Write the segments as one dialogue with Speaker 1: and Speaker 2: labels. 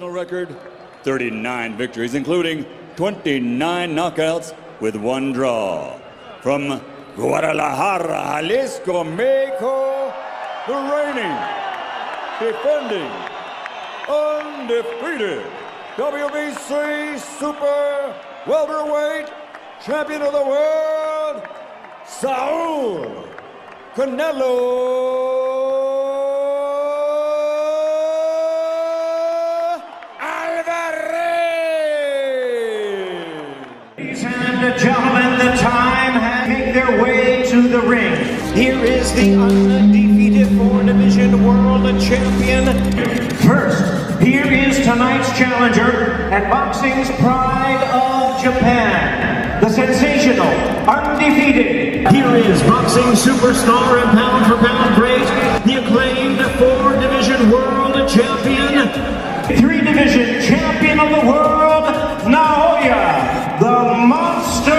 Speaker 1: Personal record, 39 victories, including 29 knockouts with 1 draw. From Guadalajara, Jalisco, Mexico, the reigning, defending, undefeated WBC Super Welterweight Champion of the World, Saul Canelo
Speaker 2: And gentlemen, the time has made their way to the ring. Here is the undefeated 4-division world champion. First, here is tonight's challenger at boxing's pride of Japan, the sensational, undefeated. Here is boxing superstar and pound-for-pound great, the acclaimed 4-division world champion, 3-division champion of the world, Naoya, the monster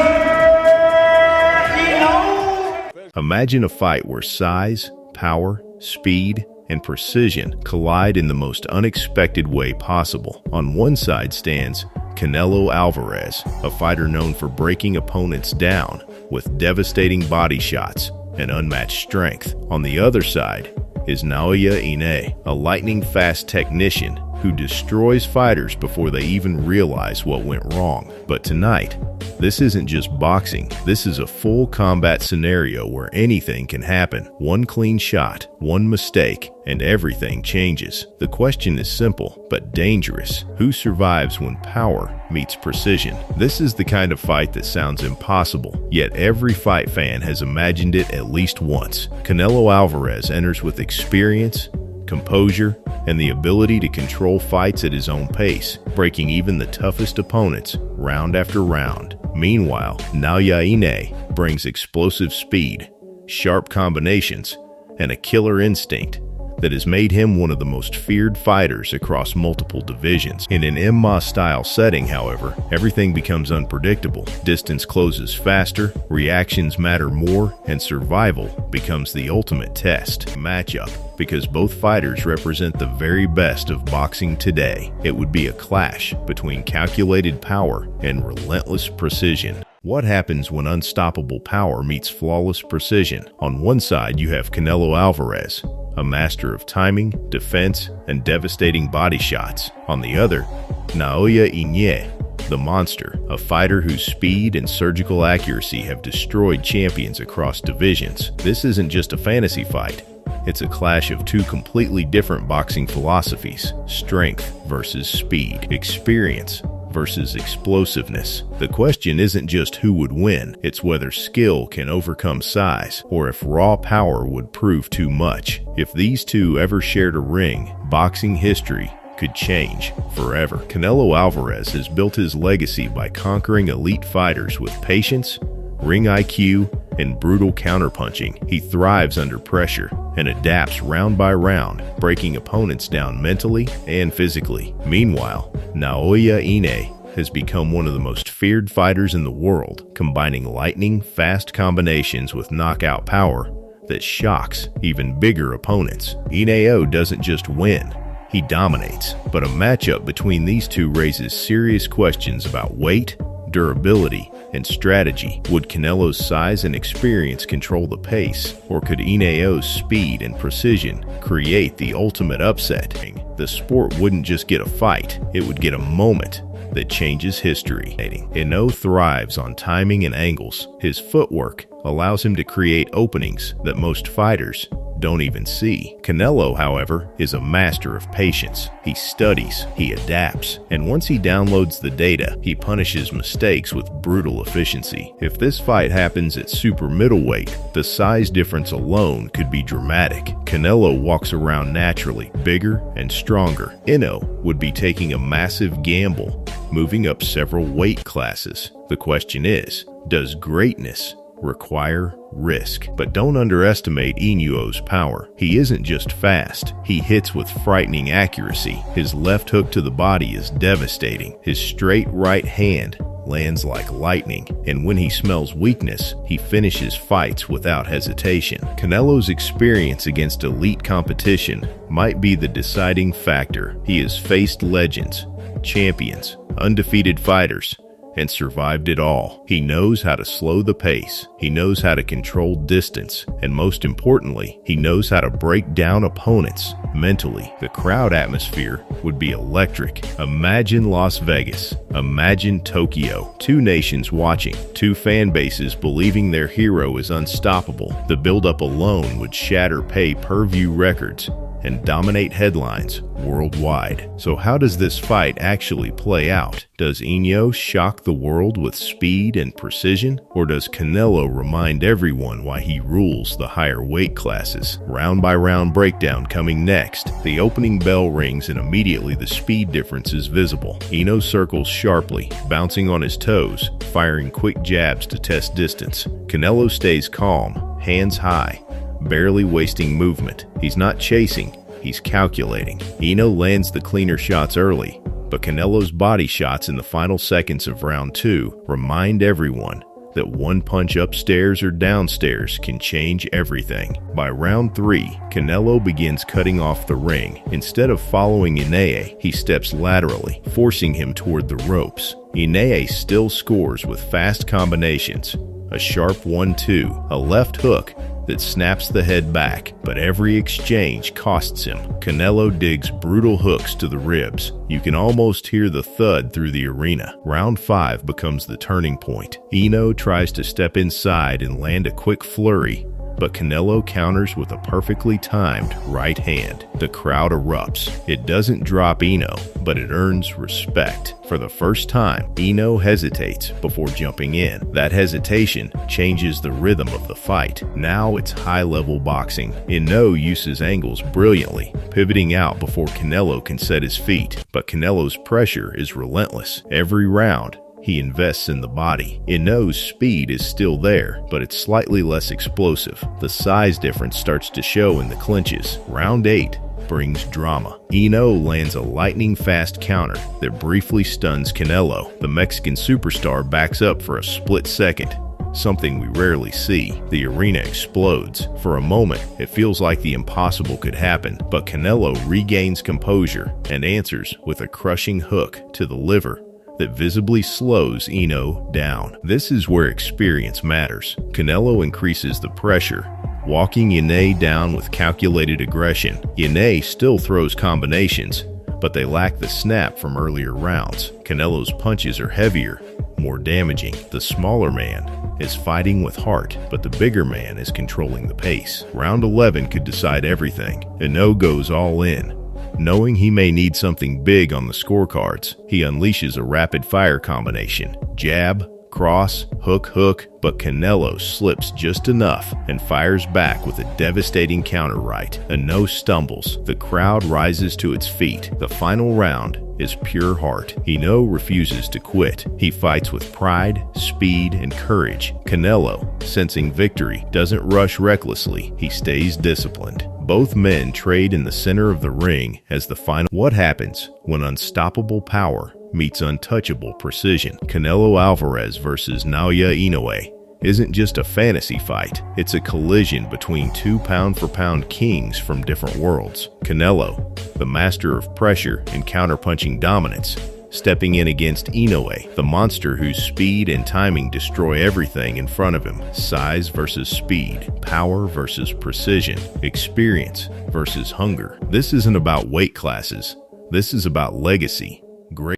Speaker 2: Inoue.
Speaker 3: Imagine a fight where size, power, speed, and precision collide in the most unexpected way possible. On one side stands Canelo Alvarez, a fighter known for breaking opponents down with devastating body shots and unmatched strength. On the other side is Naoya Inoue, a lightning-fast technician who destroys fighters before they even realize what went wrong. But tonight, this isn't just boxing. This is a full combat scenario where anything can happen. One clean shot, one mistake, and everything changes. The question is simple, but dangerous. Who survives when power meets precision? This is the kind of fight that sounds impossible, yet every fight fan has imagined it at least once. Canelo Alvarez enters with experience, composure, and the ability to control fights at his own pace, breaking even the toughest opponents round after round. Meanwhile, Naoya Inoue brings explosive speed, sharp combinations, and a killer instinct that has made him one of the most feared fighters across multiple divisions. In an MMA-style setting, however, everything becomes unpredictable. Distance closes faster, reactions matter more, and survival becomes the ultimate test. Matchup, because both fighters represent the very best of boxing today. It would be a clash between calculated power and relentless precision. What happens when unstoppable power meets flawless precision? On one side, you have Canelo Alvarez, a master of timing, defense, and devastating body shots. On the other, Naoya Inoue, the monster, a fighter whose speed and surgical accuracy have destroyed champions across divisions. This isn't just a fantasy fight. It's a clash of two completely different boxing philosophies: strength versus speed, experience versus explosiveness. The question isn't just who would win, it's whether skill can overcome size, or if raw power would prove too much. If these two ever shared a ring, boxing history could change forever. Canelo Alvarez has built his legacy by conquering elite fighters with patience, ring IQ, and brutal counterpunching. He thrives under pressure and adapts round by round, breaking opponents down mentally and physically. Meanwhile, Naoya Inoue has become one of the most feared fighters in the world, combining lightning-fast combinations with knockout power that shocks even bigger opponents. Inoue doesn't just win, he dominates. But a matchup between these two raises serious questions about weight, durability, and strategy. Would Canelo's size and experience control the pace, or could Inoue's speed and precision create the ultimate upset? The sport wouldn't just get a fight, it would get a moment that changes history. Inoue thrives on timing and angles. His footwork allows him to create openings that most fighters don't even see. Canelo, however, is a master of patience. He studies, he adapts, and once he downloads the data, he punishes mistakes with brutal efficiency. If this fight happens at super middleweight, the size difference alone could be dramatic. Canelo walks around naturally, bigger and stronger. Inoue would be taking a massive gamble, moving up several weight classes. The question is, does greatness require risk? But don't underestimate Inoue's power. He isn't just fast, he hits with frightening accuracy. His left hook to the body is devastating. His straight right hand lands like lightning, and when he smells weakness, he finishes fights without hesitation. Canelo's experience against elite competition might be the deciding factor. He has faced legends, champions, undefeated fighters, and survived it all. He knows how to slow the pace, he knows how to control distance, and most importantly, he knows how to break down opponents mentally. The crowd atmosphere would be electric. Imagine Las Vegas, imagine Tokyo, two nations watching, two fan bases believing their hero is unstoppable. The buildup alone would shatter pay-per-view records and dominate headlines worldwide. So how does this fight actually play out? Does Inoue shock the world with speed and precision? Or does Canelo remind everyone why he rules the higher weight classes? Round by round breakdown coming next. The opening bell rings and immediately the speed difference is visible. Inoue circles sharply, bouncing on his toes, firing quick jabs to test distance. Canelo stays calm, hands high, barely wasting movement. He's not chasing, he's calculating. Inoue lands the cleaner shots early, but Canelo's body shots in the final seconds of round 2 remind everyone that one punch upstairs or downstairs can change everything. By round 3, Canelo begins cutting off the ring. Instead of following Inoue, he steps laterally, forcing him toward the ropes. Inoue still scores with fast combinations, a sharp 1-2, a left hook that snaps the head back, but every exchange costs him. Canelo digs brutal hooks to the ribs. You can almost hear the thud through the arena. Round 5 becomes the turning point. Inoue tries to step inside and land a quick flurry, but Canelo counters with a perfectly timed right hand. The crowd erupts. It doesn't drop Inoue, but it earns respect. For the first time, Inoue hesitates before jumping in. That hesitation changes the rhythm of the fight. Now it's high-level boxing. Inoue uses angles brilliantly, pivoting out before Canelo can set his feet. But Canelo's pressure is relentless. Every round, he invests in the body. Inoue's speed is still there, but it's slightly less explosive. The size difference starts to show in the clinches. Round 8 brings drama. Inoue lands a lightning-fast counter that briefly stuns Canelo. The Mexican superstar backs up for a split second, something we rarely see. The arena explodes. For a moment, it feels like the impossible could happen, but Canelo regains composure and answers with a crushing hook to the liver that visibly slows Inoue down. This is where experience matters. Canelo increases the pressure, walking Inoue down with calculated aggression. Inoue still throws combinations, but they lack the snap from earlier rounds. Canelo's punches are heavier, more damaging. The smaller man is fighting with heart, but the bigger man is controlling the pace. Round 11 could decide everything. Inoue goes all in. Knowing he may need something big on the scorecards, he unleashes a rapid-fire combination. Jab, cross, hook, hook, but Canelo slips just enough and fires back with a devastating counter right. Inoue stumbles. The crowd rises to its feet. The final round is pure heart. Inoue refuses to quit. He fights with pride, speed, and courage. Canelo, sensing victory, doesn't rush recklessly. He stays disciplined. Both men trade in the center of the ring as the final. What happens when unstoppable power meets untouchable precision? Canelo Alvarez versus Naoya Inoue isn't just a fantasy fight. It's a collision between two pound-for-pound kings from different worlds. Canelo, the master of pressure and counterpunching dominance, stepping in against Inoue, the monster whose speed and timing destroy everything in front of him. Size versus speed, power versus precision, experience versus hunger. This isn't about weight classes. This is about legacy.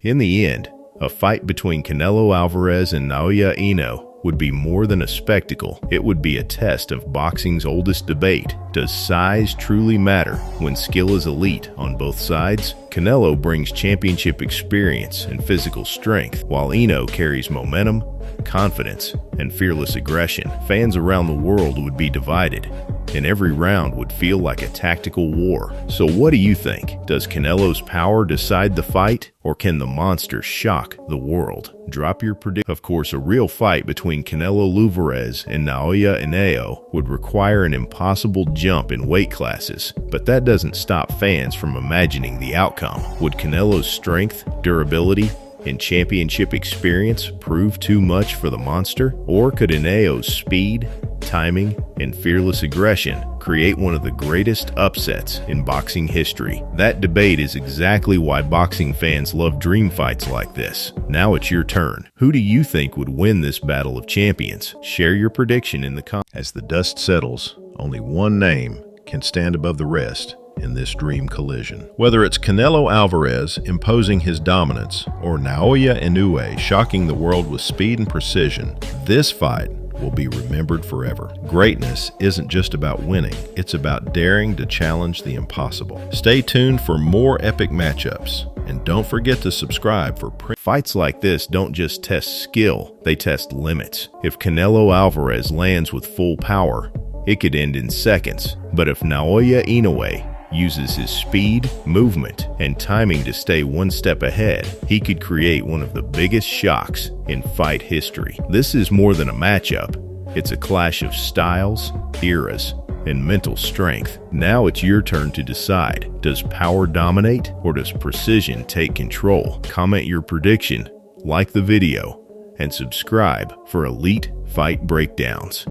Speaker 3: In the end, a fight between Canelo Alvarez and Naoya Inoue would be more than a spectacle. It would be a test of boxing's oldest debate. Does size truly matter when skill is elite on both sides? Canelo brings championship experience and physical strength, while Inoue carries momentum, confidence, and fearless aggression. Fans around the world would be divided, and every round would feel like a tactical war. So what do you think? Does Canelo's power decide the fight, or can the monster shock the world? Drop your prediction. Of course, a real fight between Canelo Alvarez and Naoya Inoue would require an impossible jump in weight classes, but that doesn't stop fans from imagining the outcome. Would Canelo's strength, durability, and championship experience prove too much for the monster? Or could Inoue's speed, timing, and fearless aggression create one of the greatest upsets in boxing history? That debate is exactly why boxing fans love dream fights like this. Now it's your turn. Who do you think would win this battle of champions? Share your prediction in the comments.
Speaker 4: As the dust settles, only one name can stand above the rest in this dream collision. Whether it's Canelo Alvarez imposing his dominance or Naoya Inoue shocking the world with speed and precision, this fight will be remembered forever. Greatness isn't just about winning, it's about daring to challenge the impossible. Stay tuned for more epic matchups, and don't forget to subscribe for
Speaker 3: Fights like this don't just test skill, they test limits. If Canelo Alvarez lands with full power, it could end in seconds. But if Naoya Inoue uses his speed, movement, and timing to stay one step ahead, he could create one of the biggest shocks in fight history. This is more than a matchup. It's a clash of styles, eras, and mental strength. Now it's your turn to decide. Does power dominate, or does precision take control? Comment your prediction, like the video, and subscribe for elite fight breakdowns.